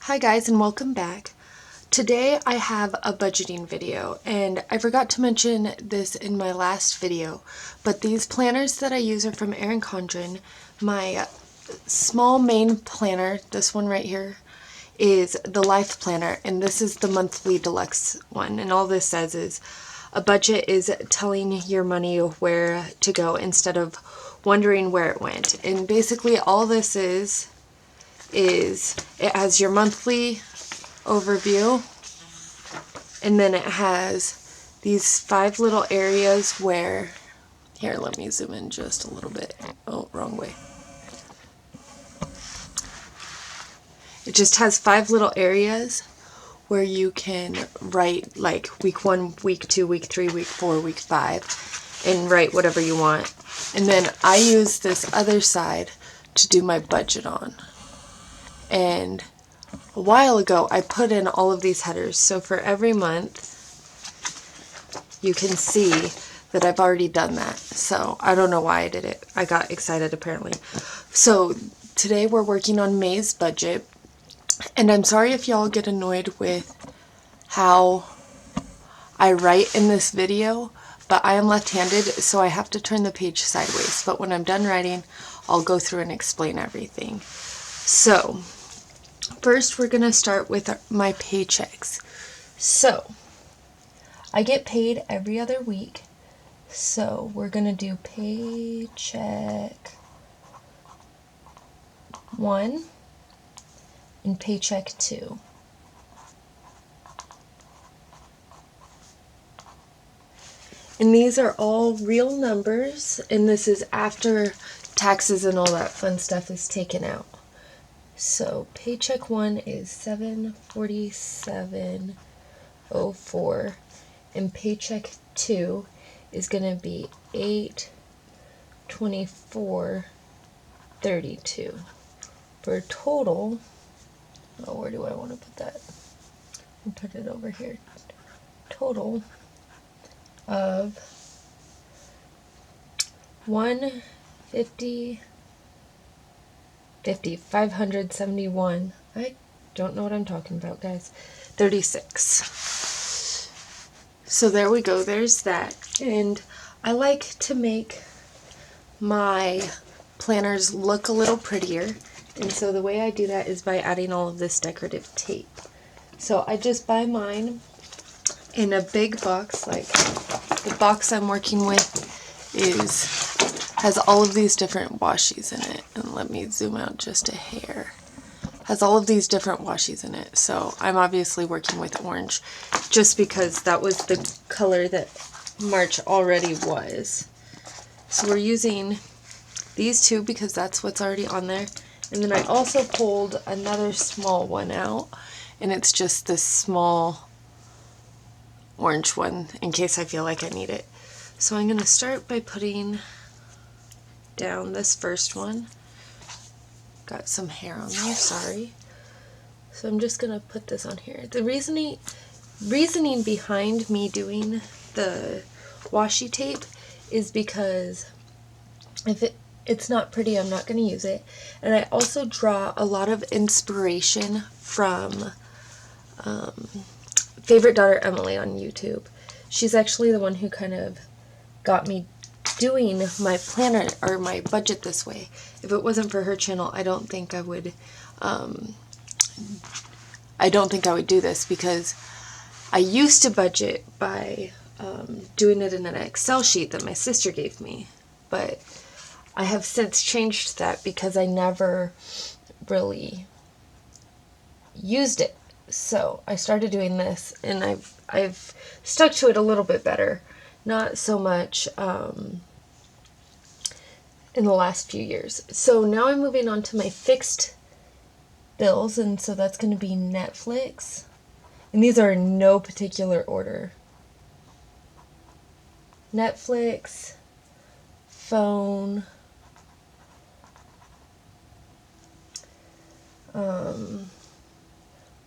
Hi guys and welcome back. Today I have a budgeting video, and I forgot to mention this in my last video, but these planners that I use are from Erin Condren. My small main planner, this one right here, is the Life Planner, and this is the monthly deluxe one, and all this says is a budget is telling your money where to go instead of wondering where it went. And basically all this is it has your monthly overview, and then it has these 5 little areas where, here, let me zoom in just a little bit. Oh, wrong way. It just has 5 little areas where you can write like week 1, week 2, week 3, week 4, week 5, and write whatever you want. And then I use this other side to do my budget on. And a while ago, I put in all of these headers. So for every month, you can see that I've already done that. So I don't know why I did it. I got excited apparently. So today we're working on May's budget. And I'm sorry if y'all get annoyed with how I write in this video, but I am left-handed, so I have to turn the page sideways. But when I'm done writing, I'll go through and explain everything. So first, we're going to start with my paychecks. So I get paid every other week. So we're going to do paycheck 1 and paycheck 2. And these are all real numbers, and this is after taxes and all that fun stuff is taken out. So paycheck 1 is $747.04, and paycheck 2 is going to be $824.32 for a total. Oh, where do I want to put that? I'll put it over here. Total of $571. I don't know what I'm talking about, guys. 36. So there we go. There's that. And I like to make my planners look a little prettier. And so the way I do that is by adding all of this decorative tape. So I just buy mine in a big box. Like the box I'm working with has all of these different washies in it. And let me zoom out just a hair. Has all of these different washies in it. So I'm obviously working with orange just because that was the color that March already was. So we're using these 2 because that's what's already on there. And then I also pulled another small one out, and it's just this small orange one in case I feel like I need it. So I'm going to start by putting down this first one. Got some hair on there, sorry. So I'm just going to put this on here. The reasoning behind me doing the washi tape is because if it's not pretty, I'm not going to use it. And I also draw a lot of inspiration from Favorite Daughter Emily on YouTube. She's actually the one who kind of got me doing my planner or my budget this way. If it wasn't for her channel, I don't think I would do this, because I used to budget by doing it in an Excel sheet that my sister gave me, but I have since changed that because I never really used it. So I started doing this, and I've stuck to it a little bit better. Not so much in the last few years. So now I'm moving on to my fixed bills, and so that's going to be Netflix. And these are in no particular order. Netflix, phone,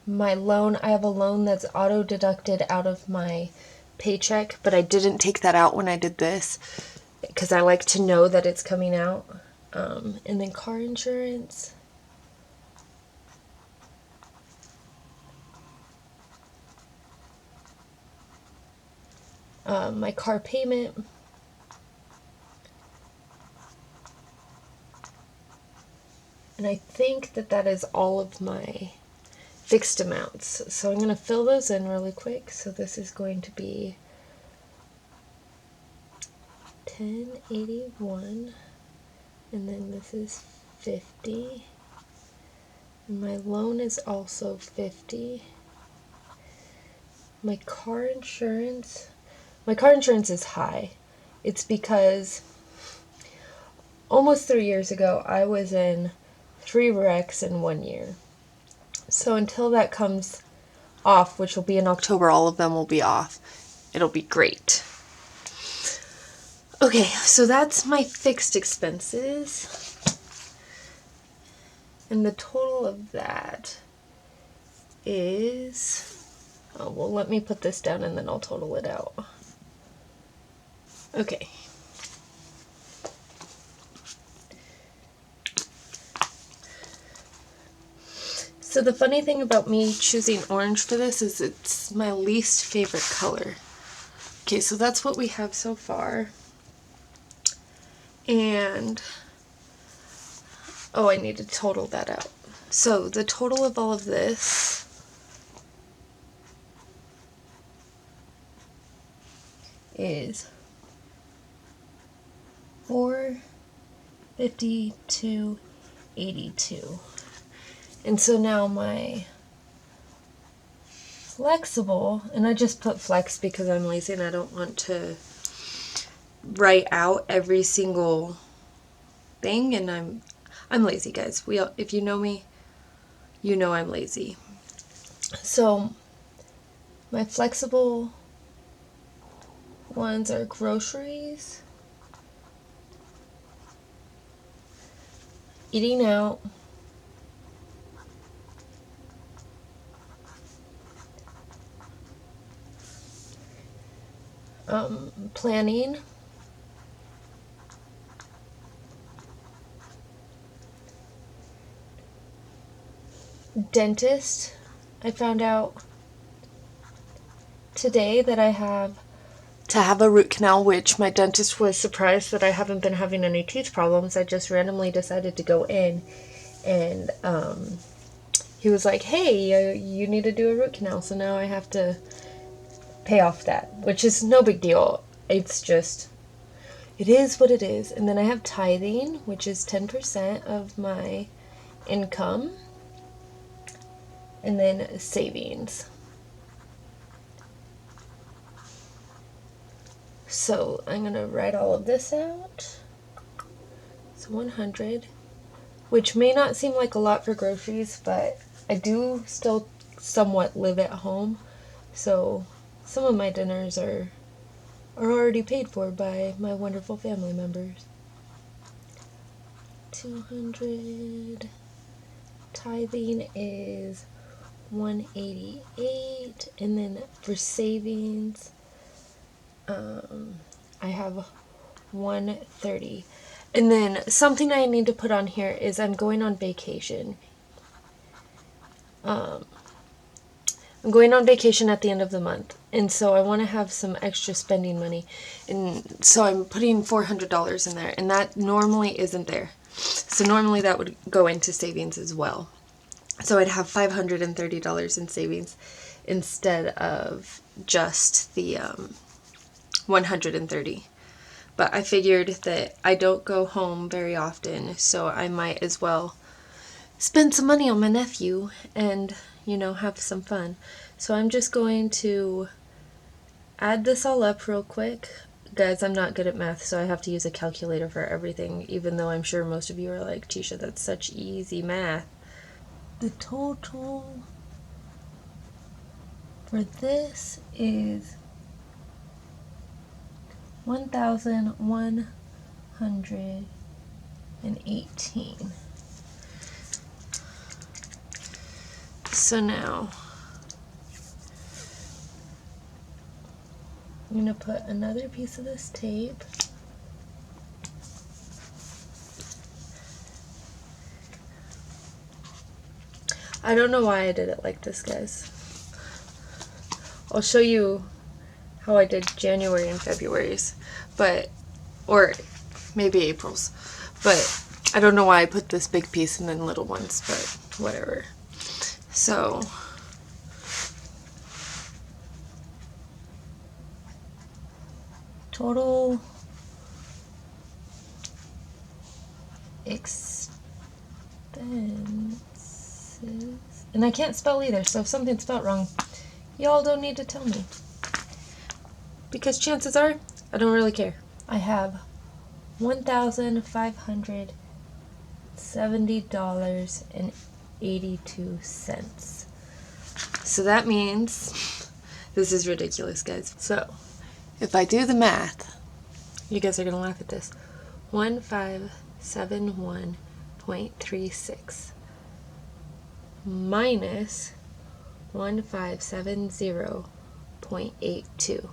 my loan. I have a loan that's auto deducted out of my paycheck, but I didn't take that out when I did this because I like to know that it's coming out. And then car insurance. my car payment. And I think that that is all of my fixed amounts. So I'm going to fill those in really quick. So this is going to be $10.81, and then this is $50. And my loan is also $50. My car insurance is high. It's because almost 3 years ago I was in 3 wrecks in 1 year. So until that comes off, which will be in October, all of them will be off. It'll be great. Okay, so that's my fixed expenses. And the total of that is... Oh, well, let me put this down and then I'll total it out. Okay. So the funny thing about me choosing orange for this is it's my least favorite color. Okay, so that's what we have so far. And, oh, I need to total that out. So the total of all of this is $452.82. And so now my flexible, and I just put flex because I'm lazy and I don't want to write out every single thing, and I'm lazy, guys. If you know me, you know I'm lazy. So my flexible ones are groceries, eating out, planning, dentist. I found out today that I have to have a root canal, which my dentist was surprised that I haven't been having any teeth problems. I just randomly decided to go in, and he was like, hey, you need to do a root canal, so now I have to pay off that, which is no big deal. It's just, it is what it is. And then I have tithing, which is 10% of my income, and then savings. So I'm going to write all of this out. So 100, which may not seem like a lot for groceries, but I do still somewhat live at home. So some of my dinners are already paid for by my wonderful family members. 200. Tithing is 188, and then for savings, I have 130. And then something I need to put on here is I'm going on vacation. I'm going on vacation at the end of the month, and so I want to have some extra spending money, and so I'm putting $400 in there, and that normally isn't there. So normally that would go into savings as well. So I'd have $530 in savings instead of just the 130. But I figured that I don't go home very often, so I might as well spend some money on my nephew and, you know, have some fun. So I'm just going to add this all up real quick. Guys, I'm not good at math, so I have to use a calculator for everything, even though I'm sure most of you are like, Tisha, that's such easy math. The total for this is $1,118. So now I'm going to put another piece of this tape. I don't know why I did it like this, guys. I'll show you how I did January and February's, but, or maybe April's, but I don't know why I put this big piece and then little ones, but whatever. So, total expenses, and I can't spell either, so if something's spelled wrong, y'all don't need to tell me, because chances are I don't really care. I have $1,570.82. So that means, this is ridiculous, guys. So if I do the math, you guys are gonna laugh at this. 1571.36 minus 1570.82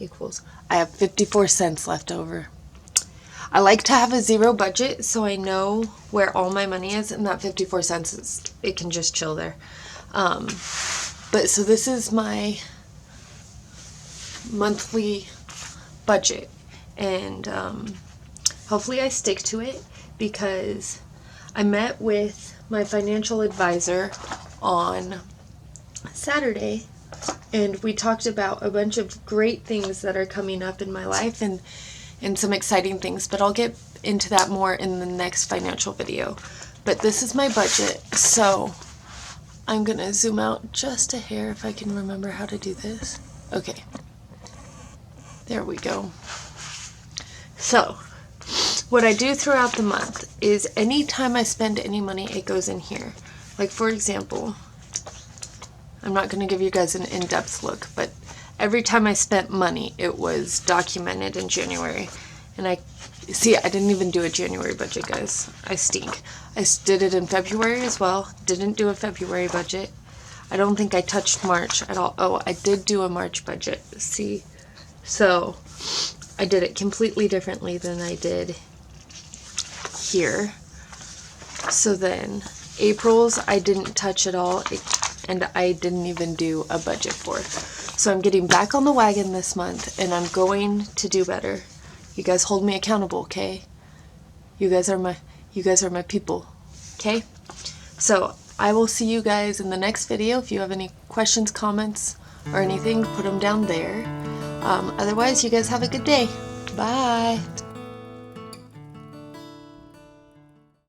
equals, I have 54 cents left over. I like to have a zero budget so I know where all my money is, and that 54 cents is, it can just chill there. But so this is my monthly budget, and hopefully I stick to it, because I met with my financial advisor on Saturday, and we talked about a bunch of great things that are coming up in my life, and some exciting things, but I'll get into that more in the next financial video. But this is my budget, so I'm gonna zoom out just a hair if I can remember how to do this. Okay, there we go. So what I do throughout the month is anytime I spend any money, it goes in here. Like, for example, I'm not going to give you guys an in-depth look, but every time I spent money, it was documented in January. And I didn't even do a January budget, guys. I stink. I did it in February as well. Didn't do a February budget. I don't think I touched March at all. Oh, I did do a March budget. See? So I did it completely differently than I did here. So then April's I didn't touch at all, and I didn't even do a budget for. So I'm getting back on the wagon this month, and I'm going to do better. You guys hold me accountable, okay? You guys are my people, okay? So I will see you guys in the next video. If you have any questions, comments, or anything, put them down there. Otherwise, you guys have a good day. Bye.